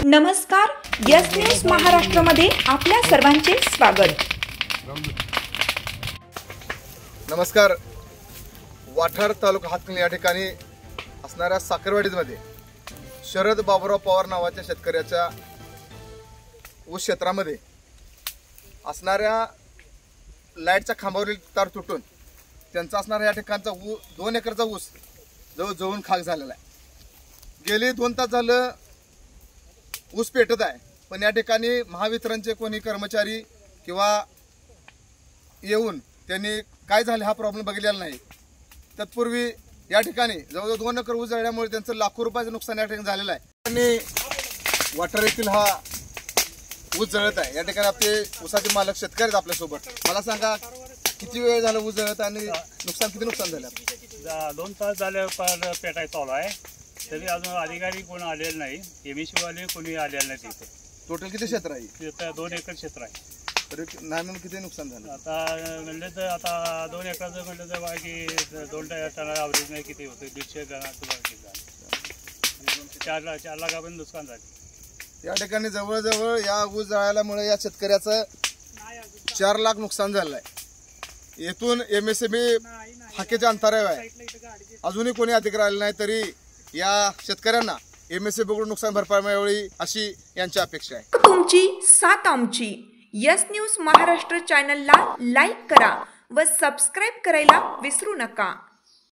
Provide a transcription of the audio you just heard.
नमस्कार, yes news महाराष्ट्रामध्ये आपल्या सर्वांचे स्वागत। नमस्कार। वाठार तालुका हातकणंगले या ठिकाणी असणाऱ्या साखरवाडीमध्ये शरद बाबुराव पवार नावाच्या शेतकऱ्याच्या ऊस क्षेत्रामध्ये असणाऱ्या लाईटच्या खांबावरील तार तुटून त्यांचा असणारा या ठिकाणचा 2 एकरचा ऊस जवळजवळ खाक झालेला आहे। गेली 2 तास झालं ऊस पेटत आहे, पण या ठिकाणी महावितरणचे कोणी कर्मचारी किंवा येऊन त्यांनी काय झाले हा प्रॉब्लेम बघितलेला नाही। तत्पूर्वी या ठिकाणी जवळजवळ 2 एकर ऊस जळल्यामुळे त्यांचं लाखो रुपयाचं नुकसान या ठिकाणी झालेलं आहे आणि वाठार येथील हा ऊस जळत आहे। या ठिकाणी आपले ऊसाचे मालक शेतकरी आहेत आपल्यासोबत। मला सांगा, किती वेळ झाला ऊस जळत आणि किती नुकसान झालं? 2 तास झाले पेटाय चालू आहे, तरी अजून अधिकारी कोण आलेले नाही। एमएससी वाले कोणी आलेले नाही। तिथे टोटल किती क्षेत्र आहे? 2 एकर क्षेत्र आहे। तरी नाही म्हणून किती नुकसान झालं? आता म्हणलं तर आता 2 एकराचं म्हणलं तर बाकी 2 टन ॲव्हरेज नाही किती होतं, 150 टनाचं बाकी झालं। 4 लाखापर्यंत नुकसान झाले। या ठिकाणी जवळजवळ या ऊस जळाल्यामुळे या शेतकऱ्याचं 4 लाख नुकसान झालं आहे। येथून एमएसएबी हाकेच्या अंतरावर आहे, अजूनही कोणी अधिकारी आले नाही। तरी या शेतकऱ्यांना एमएसएबी कडून नुकसान भरपाई मिळावी अशी यांची अपेक्षा आहे। तुमची साथ आमची। यस न्यूज महाराष्ट्र चॅनलला लाईक करा व सबस्क्राईब करायला विसरू नका।